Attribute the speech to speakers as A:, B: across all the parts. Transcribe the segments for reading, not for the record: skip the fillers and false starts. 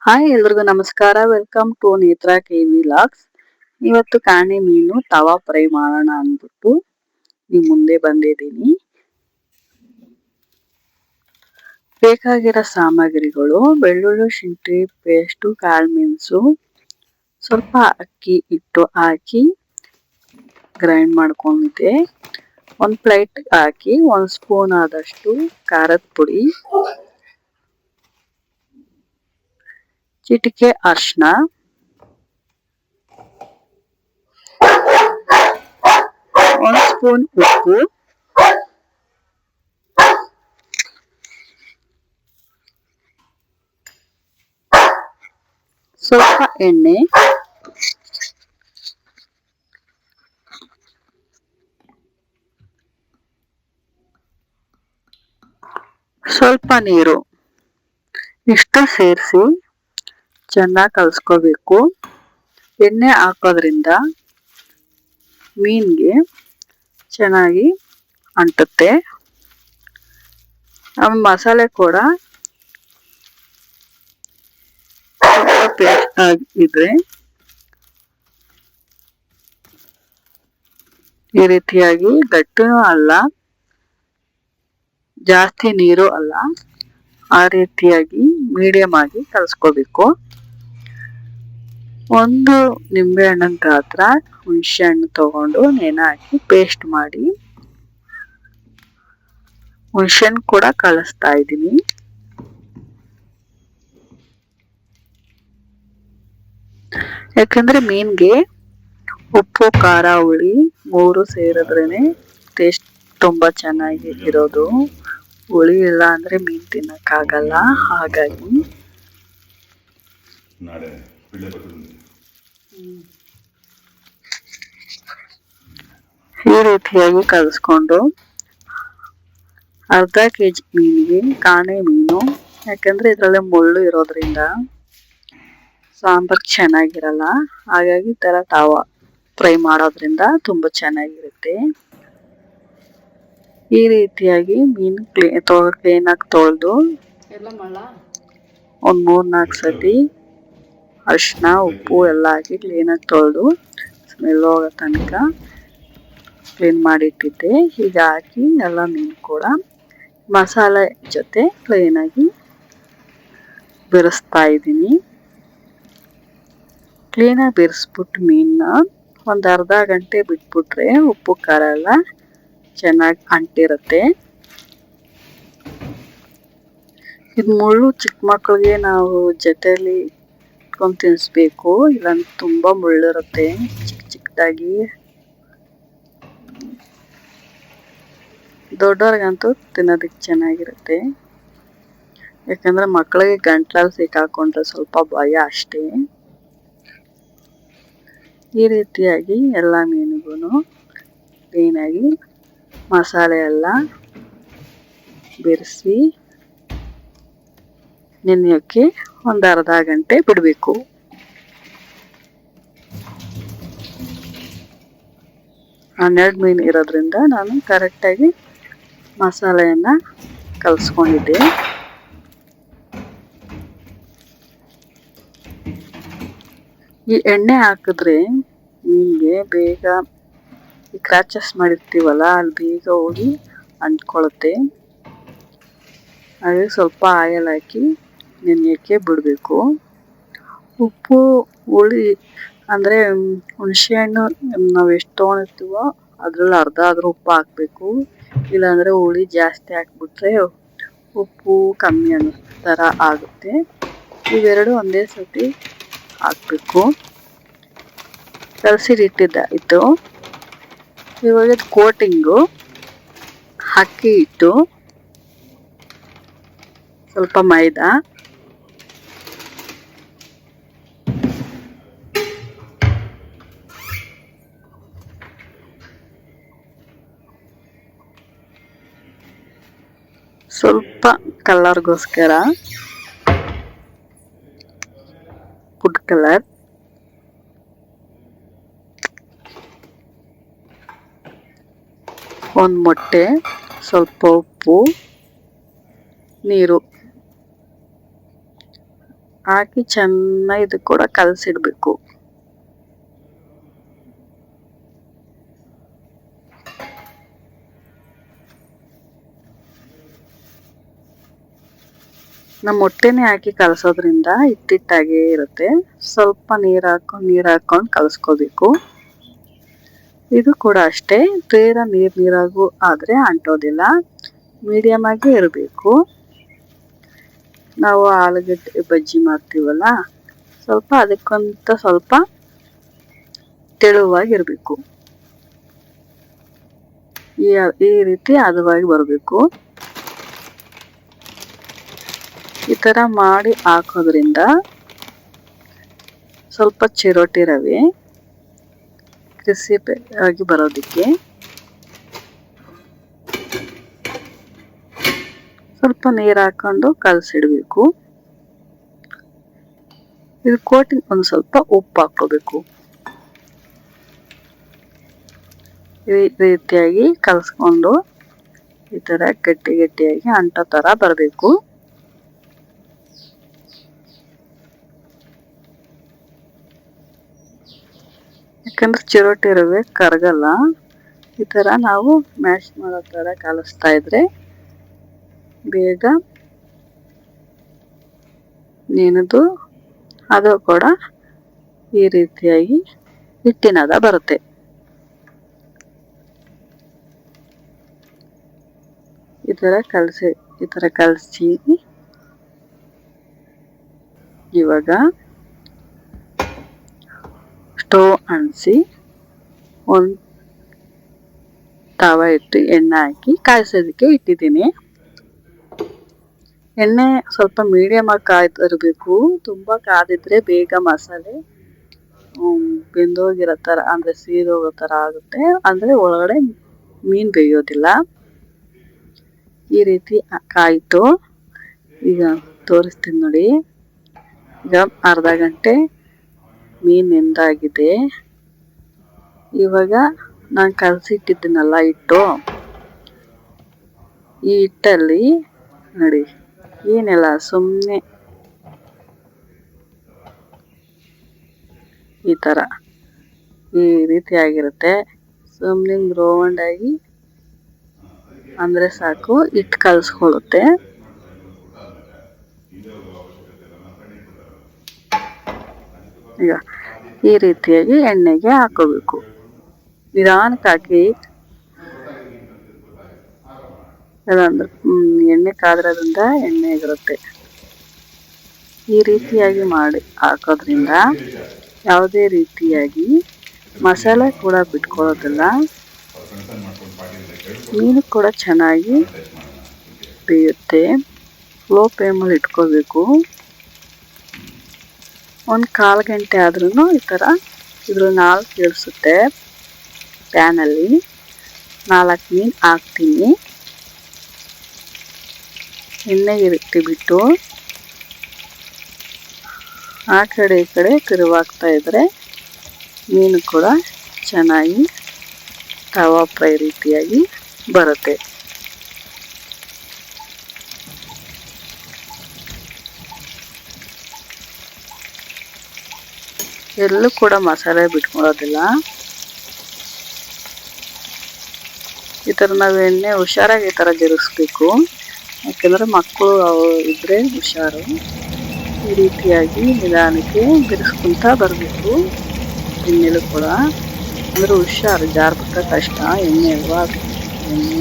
A: Hi ಎಲ್ರಿಗೂ ನಮಸ್ಕಾರ. Welcome to Netra KV logs. ಇವತ್ತು ಕಾಣೆ ಮೀನು ತವಾ ಫ್ರೈ ಮಾಡೋಣ ಅಂದ್ಬಿಟ್ಟು ನಿಮ್ ಮುಂದೆ ಬಂದಿದ್ದೀನಿ. ಬೇಕಾಗಿರೋ ಸಾಮಗ್ರಿಗಳು: ಬೆಳ್ಳುಳ್ಳಿ ಶುಂಠಿ ಪೇಸ್ಟು, ಕಾಳುಮೆಣಸು, ಸ್ವಲ್ಪ ಅಕ್ಕಿ ಹಿಟ್ಟು ಹಾಕಿ ಗ್ರೈಂಡ್ ಮಾಡ್ಕೊಂಡಿದ್ದೆ. ಒಂದು ಪ್ಲೇಟ್ ಹಾಕಿ 1 ಸ್ಪೂನ್ ಆದಷ್ಟು ಖಾರದ ಪುಡಿ, ಚಿಟಿಕೆ ಅರಿಶಿನ, ಒಂದು ಸ್ಪೂನ್ ಉಪ್ಪು, ಸ್ವಲ್ಪ ಎಣ್ಣೆ, ಸ್ವಲ್ಪ ನೀರು ಇಷ್ಟು ಸೇರಿಸಿ ಚೆನ್ನಾಗಿ ಕಲಿಸ್ಕೋಬೇಕು. ಎಣ್ಣೆ ಹಾಕೋದ್ರಿಂದ ಮೀನಿಗೆ ಚೆನ್ನಾಗಿ ಅಂಟುತ್ತೆ. ಆಮೇಲೆ ಮಸಾಲೆ ಕೂಡ ಸ್ವಲ್ಪ ಪೇಸ್ಟ್ ಆಗಿದ್ರೆ ಈ ರೀತಿಯಾಗಿ ಗಟ್ಟಿನೂ ಅಲ್ಲ ಜಾಸ್ತಿ ನೀರು ಅಲ್ಲ, ಆ ರೀತಿಯಾಗಿ ಮೀಡಿಯಂ ಆಗಿ ಕಲಿಸ್ಕೋಬೇಕು. ಒಂದು ನಿಂಬೆ ಹಣ್ಣಿನ ಗಾತ್ರ ಹುಣಸೆ ಹಣ್ಣು ತಗೊಂಡು ನೆನೆ ಹಾಕಿ ಪೇಸ್ಟ್ ಮಾಡಿ ಹುಣಸೆ ಹಣ್ಣು ಕೂಡ ಕಳಿಸ್ತಾ ಇದ್ದೀನಿ. ಯಾಕಂದ್ರೆ ಮೀನ್ಗೆ ಉಪ್ಪು ಖಾರ ಹುಳಿ 3 ಸೇರಿದ್ರೇನೆ ಟೇಸ್ಟ್ ತುಂಬಾ ಚೆನ್ನಾಗಿ ಇರೋದು. ಹುಳಿ ಇಲ್ಲ ಅಂದ್ರೆ ಮೀನ್ ತಿನ್ನಕ್ಕಾಗಲ್ಲ. ಹಾಗಾಗಿ ಈ ರೀತಿಯಾಗಿ ಕಲಿಸ್ಕೊಂಡು ಅರ್ಧ ಕೆಜಿ ಮೀನಿಗೆ ಕಾಣೆ ಮೀನು, ಯಾಕಂದ್ರೆ ಇದರಲ್ಲಿ ಮುಳ್ಳು ಇರೋದ್ರಿಂದ ಸಾಂಬಾರ್ ಚೆನ್ನಾಗಿರಲ್ಲ. ಹಾಗಾಗಿ ಈ ತರ ತಾವ ಫ್ರೈ ಮಾಡೋದ್ರಿಂದ ತುಂಬಾ ಚೆನ್ನಾಗಿರುತ್ತೆ. ಈ ರೀತಿಯಾಗಿ ಮೀನು ಕ್ಲೀನಾಗಿ ತೊಳೆದು ಒಂದು 3-4 ಸತಿ ಅರಿಶಿನ ಉಪ್ಪು ಎಲ್ಲ ಹಾಕಿ ಕ್ಲೀನಾಗಿ ತೊಳೆದು ಸ್ಮೆಲ್ ಹೋಗೋ ತನಕ ಕ್ಲೀನ್ ಮಾಡಿಟ್ಟಿದ್ದೆ. ಈಗ ಹಾಕಿ ಎಲ್ಲ ಮೀನು ಕೂಡ ಮಸಾಲೆ ಜೊತೆ ಕ್ಲೀನಾಗಿ ಬೆರೆಸ್ತಾ ಇದ್ದೀನಿ. ಕ್ಲೀನಾಗಿ ಬೆರೆಸ್ಬಿಟ್ಟು ಮೀನನ್ನ ಒಂದು ಅರ್ಧ ಗಂಟೆ ಬಿಟ್ಬಿಟ್ರೆ ಉಪ್ಪು ಖಾರ ಎಲ್ಲ ಚೆನ್ನಾಗಿ ಅಂಟಿರುತ್ತೆ. ಇದು ಮುಳ್ಳು ಚಿಕ್ಕ ಮಕ್ಕಳಿಗೆ ನಾವು ಜೊತೆಯಲ್ಲಿ ಇಟ್ಕೊಂಡು ತಿನ್ನಿಸ್ಬೇಕು, ಇಲ್ಲಾಂದ್ರೆ ತುಂಬ ಮುಳ್ಳಿರುತ್ತೆ ಚಿಕ್ಕದಾಗಿ. ದೊಡ್ಡವ್ರಿಗಂತೂ ತಿನ್ನೋದಕ್ಕೆ ಚೆನ್ನಾಗಿರುತ್ತೆ, ಯಾಕಂದ್ರೆ ಮಕ್ಕಳಿಗೆ ಗಂಟ್ಲಲ್ಲಿ ಸಿಕ್ಕಾಕೊಂಡ್ರೆ ಸ್ವಲ್ಪ ಭಯ ಅಷ್ಟೇ. ಈ ರೀತಿಯಾಗಿ ಎಲ್ಲ ಮೀನಿಗೂ ಕ್ಲೀನಾಗಿ ಮಸಾಲೆ ಎಲ್ಲ ಬೆರೆಸಿ ನೆನೆಯೋಕ್ಕೆ ಒಂದು ಅರ್ಧ ಗಂಟೆ ಬಿಡಬೇಕು. ಹನ್ನೆರಡು ಮೀನು ಇರೋದ್ರಿಂದ ನಾನು ಕರೆಕ್ಟಾಗಿ ಮಸಾಲೆಯನ್ನು ಕಲಿಸ್ಕೊಂಡಿದ್ದೆ. ಈ ಎಣ್ಣೆ ಹಾಕಿದ್ರೆ ಮೀನಿಗೆ ಬೇಗ ಈ ಕ್ರಾಚಸ್ ಮಾಡಿರ್ತೀವಲ್ಲ ಅಲ್ಲಿ ಬೇಗ ಹೋಗಿ ಅಂಟ್ಕೊಳ್ಳುತ್ತೆ. ಹಾಗೆ ಸ್ವಲ್ಪ ಆಯಿಲ್ ಹಾಕಿ ನೆನೆಯೋಕ್ಕೆ ಬಿಡಬೇಕು. ಉಪ್ಪು ಹುಳಿ ಅಂದರೆ ಹುಣಸೆ ಹಣ್ಣು ನಾವು ಎಷ್ಟು ತೊಗೊಂಡಿರ್ತೀವೋ ಅದ್ರಲ್ಲಿ ಅರ್ಧ ಆದರೂ ಉಪ್ಪು ಹಾಕಬೇಕು. ಇಲ್ಲಾಂದರೆ ಹುಳಿ ಜಾಸ್ತಿ ಹಾಕ್ಬಿಟ್ರೆ ಉಪ್ಪು ಕಮ್ಮಿ ಅನ್ನೋ ಥರ ಆಗುತ್ತೆ. ಇವೆರಡು ಒಂದೇ ಸತಿ ಹಾಕಬೇಕು. ಕಲಸಿಟ್ಟಿದ್ದಾಯಿತು. ಇವಾಗ ಕೋಟಿಂಗು ಅಕ್ಕಿ ಹಿಟ್ಟು, ಸ್ವಲ್ಪ ಮೈದಾ, ಸ್ವಲ್ಪ ಕಲರ್ಗೋಸ್ಕರ ಫುಡ್ ಕಲರ್, ಒಂದು ಮೊಟ್ಟೆ, ಸ್ವಲ್ಪ ಉಪ್ಪು, ನೀರು ಹಾಕಿ ಚೆನ್ನಾಗಿ ಇದು ಕೂಡ ಕಲಸಿಡ್ಬೇಕು. ನಮ್ಮ ಮೊಟ್ಟೆನೇ ಹಾಕಿ ಕಲಸೋದ್ರಿಂದ ಹಿಟ್ಟಿಟ್ಟಾಗೇ ಇರುತ್ತೆ. ಸ್ವಲ್ಪ ನೀರು ಹಾಕೊಂಡು ಕಲಸ್ಕೋಬೇಕು. ಇದು ಕೂಡ ಅಷ್ಟೇ, ತೀರಾ ನೀರಾಗೂ ಆದರೆ ಅಂಟೋದಿಲ್ಲ, ಮೀಡಿಯಮ್ ಆಗಿ ಇರಬೇಕು. ನಾವು ಆಲೂಗಡ್ಡೆ ಬಜ್ಜಿ ಮಾಡ್ತೀವಲ್ಲ, ಸ್ವಲ್ಪ ಅದಕ್ಕೊಂತ ಸ್ವಲ್ಪ ತೆಳುವಾಗಿರಬೇಕು. ಈ ರೀತಿ ಹದವಾಗಿ ಬರಬೇಕು. ಈ ಥರ ಮಾಡಿ ಹಾಕೋದ್ರಿಂದ ಸ್ವಲ್ಪ ಚಿರೋಟಿ ರವೆ ಕ್ರಿಸ್ಪಿ ಆಗಿ ಬರೋದಕ್ಕೆ ಸ್ವಲ್ಪ ನೀರು ಹಾಕೊಂಡು ಕಲಸಿಡಬೇಕು. ಇದು ಕೋಟಿಂಗ್ ಒಂದು ಸ್ವಲ್ಪ ಉಪ್ಪು ಹಾಕೋಬೇಕು. ಈ ರೀತಿಯಾಗಿ ಕಲಸ್ಕೊಂಡು ಈ ಥರ ಗಟ್ಟಿಯಾಗಿ ಅಂಟೋ ಥರ ಬರಬೇಕು. ಯಾಕಂದ್ರೆ ಚಿರೋಟಿ ರವೆ ಕರಗಲ್ಲ. ಈ ಥರ ನಾವು ಮ್ಯಾಶ್ ಮಾಡೋ ಥರ ಕಲಿಸ್ತಾ ಇದ್ರೆ ಬೇಗ ನೆನೆದು ಅದು ಕೂಡ ಈ ರೀತಿಯಾಗಿ ಹಿಟ್ಟಿನದ ಬರುತ್ತೆ. ಈ ಥರ ಕಲಸಿ ಇವಾಗ ಸ್ಟವ್ ಅಂಟಿಸಿ ಒಂದು ತವ ಇಟ್ಟು ಎಣ್ಣೆ ಹಾಕಿ ಕಾಯಿಸೋದಕ್ಕೆ ಇಟ್ಟಿದ್ದೀನಿ. ಎಣ್ಣೆ ಸ್ವಲ್ಪ ಮೀಡಿಯಮ್ ಆಗಿ ಕಾಯ್ದಿರಬೇಕು. ತುಂಬ ಕಾದಿದ್ರೆ ಬೇಗ ಮಸಾಲೆ ಬೆಂದೋಗಿರೋ ಥರ ಅಂದರೆ ಸೀದೋಗೋ ಥರ ಆಗುತ್ತೆ, ಅಂದರೆ ಒಳಗಡೆ ಮೀನು ಬೇಯೋದಿಲ್ಲ. ಈ ರೀತಿ ಕಾಯಿತು. ಈಗ ತೋರಿಸ್ತೀನಿ ನೋಡಿ. ಈಗ ಅರ್ಧ ಗಂಟೆ ಮೀನು ನೆಂದಾಗಿದೆ. ಇವಾಗ ನಾನು ಕಲಸಿಟ್ಟಿದ್ದೀನಲ್ಲ ಹಿಟ್ಟು, ಈ ಹಿಟ್ಟಲ್ಲಿ ನೋಡಿ ಏನಿಲ್ಲ, ಸುಮ್ಮನೆ ಈ ಥರ ಈ ರೀತಿಯಾಗಿರುತ್ತೆ. ಸುಮ್ಮನೆ ರೌಂಡ್ ಆಗಿ ಅಂದರೆ ಸಾಕು, ಹಿಟ್ಟು ಕಲಸ್ಕೊಳ್ಳುತ್ತೆ. ಈಗ ಈ ರೀತಿಯಾಗಿ ಎಣ್ಣೆಗೆ ಹಾಕೋಬೇಕು. ನಿಧಾನಕ್ಕೆ ಹಾಕಿ, ಅದಂದ್ರೆ ಎಣ್ಣೆ ಕಾದ್ರಿಂದ ಎಣ್ಣೆ ಇರುತ್ತೆ. ಈ ರೀತಿಯಾಗಿ ಮಾಡಿ ಹಾಕೋದ್ರಿಂದ ಯಾವುದೇ ರೀತಿಯಾಗಿ ಮಸಾಲೆ ಕೂಡ ಬಿಟ್ಕೊಳ್ಳೋದಿಲ್ಲ. ಮೀನು ಕೂಡ ಚೆನ್ನಾಗಿ ಬೇಯುತ್ತೆ. ಲೋ ಫ್ಲೇಮಲ್ಲಿ ಇಟ್ಕೋಬೇಕು. ಒಂದು 1/4 ಗಂಟೆ ಆದ್ರೂ ಈ ಥರ ಇದ್ರ 4 ಇಳಿಸುತ್ತೆ. ಪ್ಯಾನಲ್ಲಿ 4 ಮೀನು ಹಾಕ್ತೀನಿ. ಎಣ್ಣೆಗೆ ಇಟ್ಟಿಬಿಟ್ಟು ಆ ಕಡೆ ಈ ಕಡೆ ತಿರುವಾಗ್ತಾ ಇದ್ರೆ ಮೀನು ಕೂಡ ಚೆನ್ನಾಗಿ ತವಾ ಫ್ರೈ ರೀತಿಯಾಗಿ ಬರುತ್ತೆ. ಎಲ್ಲೂ ಕೂಡ ಮಸಾಲೆ ಬಿಟ್ಕೊಳ್ಳೋದಿಲ್ಲ. ಈ ಥರ ನಾವು ಎಣ್ಣೆ ಹುಷಾರಾಗಿ ಈ ಥರ ತಿರುಗಿಸ್ಬೇಕು. ಯಾಕೆಂದರೆ ಮಕ್ಕಳು ಇದ್ದರೆ ಹುಷಾರು. ಈ ರೀತಿಯಾಗಿ ನಿಧಾನಕ್ಕೆ ಬಿಡಿಸ್ಕೊಂತ ಬರಬೇಕು. ಎಣ್ಣೆಲೂ ಕೂಡ ಅಂದರೆ ಹುಷಾರು, ಜಾರ್ಬಿಟ್ರೆ ಕಷ್ಟ. ಎಣ್ಣೆ ಅಲ್ವಾ, ಎಣ್ಣೆ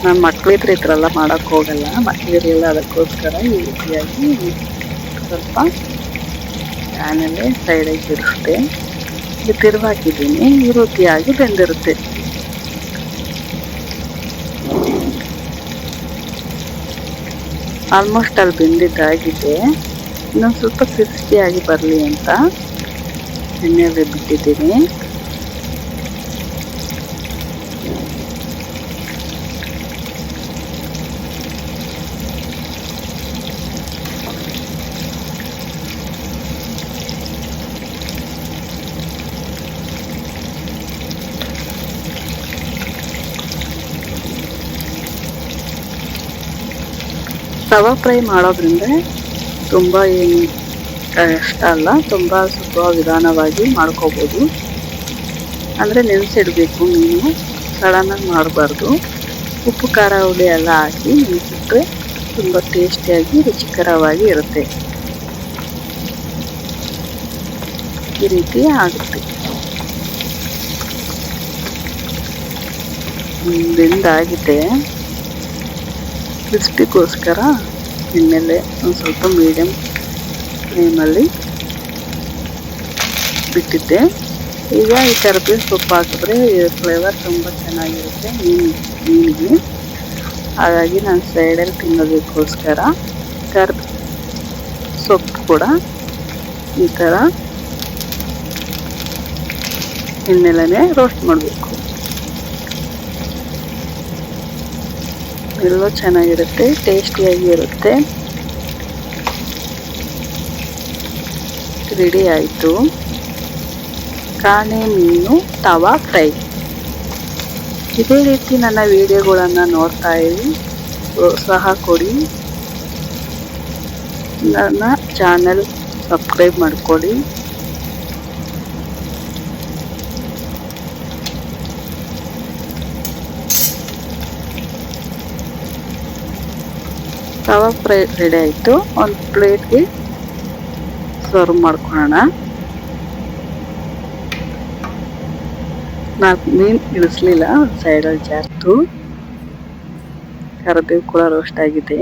A: ನನ್ನ ಮಕ್ಕಳಿದ್ರೆ ಈ ಥರ ಎಲ್ಲ ಮಾಡೋಕ್ಕೆ ಹೋಗಲ್ಲ. ಮಕ್ಕಳಿರಲಿಲ್ಲ, ಅದಕ್ಕೋಸ್ಕರ ಈ ರೀತಿಯಾಗಿ ಸ್ವಲ್ಪ ಪ್ಯಾನಲ್ಲೇ ಸೈಡಾಗಿ ಬಿಡಿಸ್ದೆ. ಇದು ತಿರುವಾಕಿದ್ದೀನಿ. ಈ ರೀತಿಯಾಗಿ ಬೆಂದಿರುತ್ತೆ. ಆಲ್ಮೋಸ್ಟ್ ಅಲ್ಲಿ ಬೆಂದಿದ್ದಾಗಿದೆ. ಇನ್ನೊಂದು ಸ್ವಲ್ಪ ಕ್ರಿಸ್ಪಿಯಾಗಿ ಬರಲಿ ಅಂತ ಎಣ್ಣೆಯಲ್ಲಿ ಬಿಟ್ಟಿದ್ದೀನಿ. ತವಾ ಫ್ರೈ ಮಾಡೋದ್ರಿಂದ ತುಂಬ ಏನು ಕಷ್ಟ ಅಲ್ಲ, ತುಂಬ ಸ್ವಲ್ಪ ವಿಧಾನವಾಗಿ ಮಾಡ್ಕೋಬೋದು. ಅಂದರೆ ನೆನೆಸಿಡಬೇಕು ಮೀನು, ಸಡನ್ನಾಗಿ ಮಾಡಬಾರ್ದು. ಉಪ್ಪು ಖಾರ ಹುಳಿ ಎಲ್ಲ ಹಾಕಿ ನೆನೆಸಿಟ್ರೆ ತುಂಬ ಟೇಸ್ಟಿಯಾಗಿ ರುಚಿಕರವಾಗಿ ಇರುತ್ತೆ. ಈ ರೀತಿ ಆಗುತ್ತೆ. ಬೆಂದಾಗಿದೆ. ಕ್ರಿಸ್ಪಿಗೋಸ್ಕರ ಎಣ್ಣೆಲೆ ಒಂದು ಸ್ವಲ್ಪ ಮೀಡಿಯಮ್ ಫ್ಲೇಮಲ್ಲಿ ಬಿಟ್ಟಿದ್ದೆ. ಈಗ ಈ ಕರಿಬೇವು ಸೊಪ್ಪು ಹಾಕಿದ್ರೆ ಫ್ಲೇವರ್ ತುಂಬ ಚೆನ್ನಾಗಿರುತ್ತೆ ಮೀನಿಗೆ. ಹಾಗಾಗಿ ನಾನು ಸೈಡಲ್ಲಿ ತಿನ್ನೋದಕ್ಕೋಸ್ಕರ ಸೊಪ್ಪು ಕೂಡ ಈ ಥರ ಎಣ್ಣೆಲೇ ರೋಸ್ಟ್ ಮಾಡಬೇಕು. ಎಲ್ಲ ಚೆನ್ನಾಗಿರುತ್ತೆ, ಟೇಸ್ಟಿಯಾಗಿ ಇರುತ್ತೆ. ರೆಡಿ ಆಯಿತು ಕಾಣೆ ಮೀನು ತವಾ ಫ್ರೈ. ಇದೇ ರೀತಿ ನನ್ನ ವಿಡಿಯೋಗಳನ್ನು ನೋಡ್ತಾ ಇರಿ, ಪ್ರೋತ್ಸಾಹ ಕೊಡಿ. ನನ್ನ ಚಾನಲ್ ಸಬ್ಸ್ಕ್ರೈಬ್ ಮಾಡಿಕೊಡಿ. ತವಾ ಫ್ರೈ ರೆಡಿ ಆಯಿತು. ಒಂದು ಪ್ಲೇಟ್ಗೆ ಸರ್ವ್ ಮಾಡ್ಕೊಳ್ಳೋಣ. 4 ಮೀನು ಇಳಿಸ್ಲಿಲ್ಲ, ಸೈಡಲ್ಲಿ ಜಾಸ್ತಿ. ಕರಿಬೇವು ಕೂಡ ರೋಸ್ಟ್ ಆಗಿದೆ.